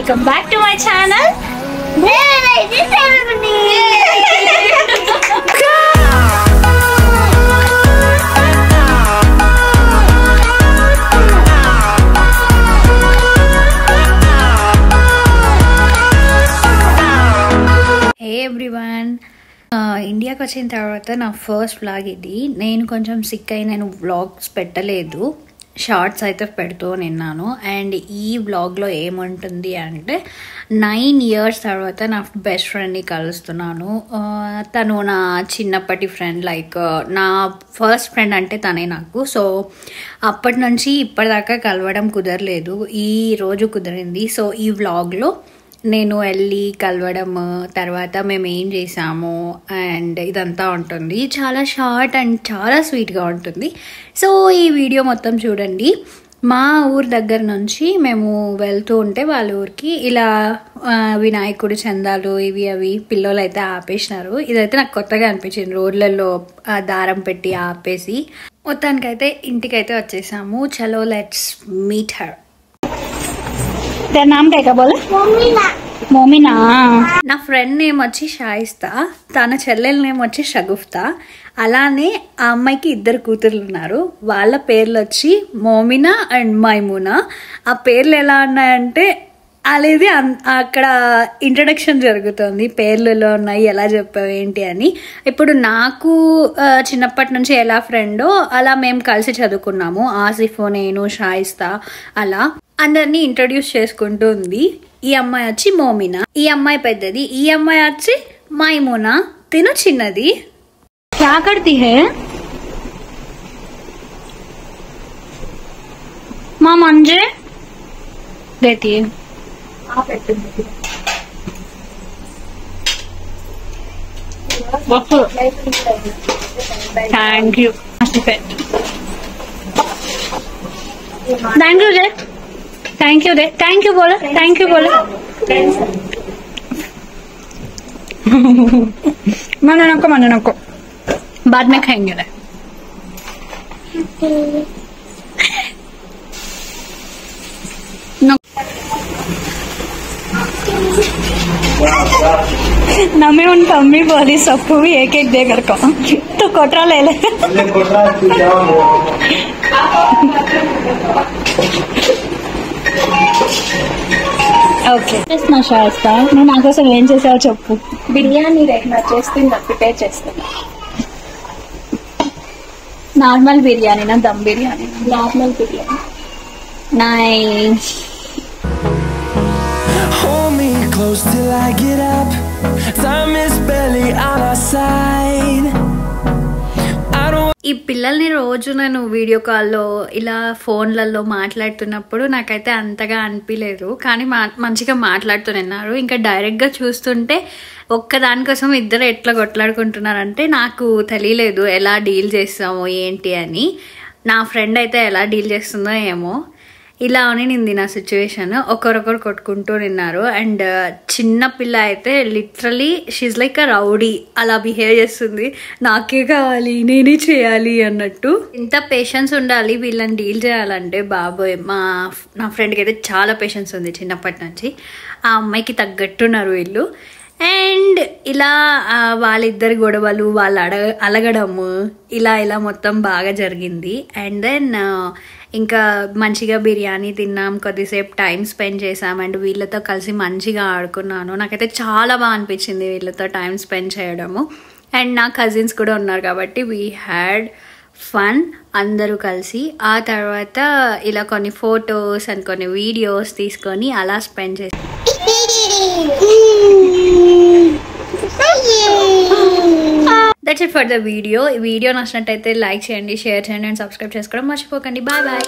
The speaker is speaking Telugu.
welcome back to my channel. Hey everyone, ఇండియాకి వచ్చిన తర్వాత నా ఫస్ట్ వ్లాగ్ ఇది. నేను కొంచెం సిక్ అయి నేను వ్లాగ్స్ పెట్టలేదు, షార్ట్స్ అయితే పెడుతూ నిన్నాను. అండ్ ఈ వ్లాగ్లో ఏముంటుంది అంటే 9 years తర్వాత నా బెస్ట్ ఫ్రెండ్ని కలుస్తున్నాను. తను నా చిన్నప్పటి ఫ్రెండ్, లైక్ నా ఫస్ట్ ఫ్రెండ్ అంటే తనే నాకు. సో అప్పటి నుంచి ఇప్పటిదాకా కలవడం కుదరలేదు, ఈ రోజు కుదిరింది. సో ఈ వ్లాగ్లో నేను వెళ్ళి కలవడం, తర్వాత మేము ఏం చేసాము అండ్ ఇదంతా ఉంటుంది. చాలా షార్ట్ అండ్ చాలా స్వీట్గా ఉంటుంది. సో ఈ వీడియో మొత్తం చూడండి. మా ఊరు దగ్గర నుంచి మేము వెళ్తూ ఉంటే వాళ్ళ ఊరికి ఇలా వినాయకుడు చందాలు ఇవి అవి పిల్లలు అయితే ఆపేసినారు. ఇదైతే నాకు కొత్తగా అనిపించింది, రోడ్లలో దారం పెట్టి ఆపేసి. మొత్తానికైతే ఇంటికైతే వచ్చేసాము. చలో లెట్స్ మీట్ హర్. నామ్ क्या बोले? మోమినా. నా ఫ్రెండ్ నేమ్ వచ్చి షాయిస్తా, తన చెల్లెల నేమ్ వచ్చి షగుఫ్తా. అలానే ఆ అమ్మాయికి 2 కూతుర్లు ఉన్నారు. వాళ్ళ పేర్లు వచ్చి మోమినా అండ్ మైమునా. ఆ పేర్లు ఎలా ఉన్నాయంటే అనేది అక్కడ ఇంట్రడక్షన్ జరుగుతుంది, పేర్లలో ఉన్నాయి, ఎలా చెప్పావు ఏంటి అని. ఇప్పుడు నాకు చిన్నప్పటి నుంచి ఎలా ఫ్రెండో అలా మేము కలిసి చదువుకున్నాము. ఆసిఫ్, నేను, షాయిస్తా అలా అందరినీ ఇంట్రడ్యూస్ చేసుకుంటూ ఉంది. ఈ అమ్మాయి వచ్చి మోమినా, ఈ అమ్మాయి పెద్దది, ఈ అమ్మాయి వచ్చి మైమునా, తిను చిన్నది. క్యా కర్తీ హై మా మంజే దేతి థ్యాంక్ యూ థ్యాంక్ యూ రే थैंक यू रे, थैंक यू बोलो, थैंक यू बोलो. मन नको बाद में खाएंगे रे. नमे उन कम्मी बोली सबको भी एक दे कर को तो कोटरा ले ले. ఓకే చేస్తున్నా షాయిస్తా, నువ్వు నా కోసం ఏం చేసావో చెప్పు. బిర్యానీ రేట్నా చేస్తున్నా, ప్రిపేర్ చేస్తున్నా. నార్మల్ బిర్యానీనా dum biryani? Normal biryani. Nice. Hold me close till I get up. Time is barely on our side. ఈ పిల్లల్ని రోజు నేను వీడియో కాల్లో ఇలా ఫోన్లలో మాట్లాడుతున్నప్పుడు నాకైతే అంతగా అనిపించలేదు, కానీ మంచిగా మాట్లాడుతున్నారు. ఇంకా డైరెక్ట్గా చూస్తుంటే ఒక్కదానికోసం ఇద్దరు ఎట్లా కొట్లాడుకుంటున్నారంటే నాకు తెలియలేదు ఎలా డీల్ చేస్తామో ఏంటి అని. నా ఫ్రెండ్ అయితే ఎలా డీల్ చేస్తుందో ఏమో. ఇలా అని నింది నా సిచ్యువేషన్. ఒకరొకరు కొట్టుకుంటూ నిన్నారు. అండ్ చిన్న పిల్ల అయితే literally she's like a rowdy, అలా బిహేవ్ చేస్తుంది. నాకే కావాలి, నేనే చేయాలి అన్నట్టు. ఇంత పేషెన్స్ ఉండాలి వీళ్ళని డీల్ చేయాలంటే. బాబోయ్, నా ఫ్రెండ్కి అయితే చాలా పేషెన్స్ ఉంది చిన్నప్పటి నుంచి. ఆ అమ్మాయికి తగ్గట్టున్నారు వీళ్ళు. అండ్ ఇలా వాళ్ళిద్దరి గొడవలు, వాళ్ళు అలగడము ఇలా మొత్తం బాగా జరిగింది. అండ్ దెన్ ఇంకా మంచిగా బిర్యానీ తిన్నాం, కొద్దిసేపు టైం స్పెండ్ చేసాం. అండ్ వీళ్ళతో కలిసి మంచిగా ఆడుకున్నాను. నాకైతే చాలా బాగా అనిపించింది వీళ్ళతో టైం స్పెండ్ చేయడము. అండ్ నా కజిన్స్ కూడా ఉన్నారు కాబట్టి వీ హ్యాడ్ ఫన్ అందరూ కలిసి. ఆ తర్వాత ఇలా కొన్ని ఫొటోస్ అండ్ కొన్ని వీడియోస్ తీసుకొని అలా స్పెండ్ చేసాం. That's it for the video. ఈ వీడియో నచ్చినట్టయితే లైక్ చేయండి, షేర్ చేయండి అండ్ సబ్స్క్రైబ్ చేసుకోవడం మర్చిపోకండి. Bye bye.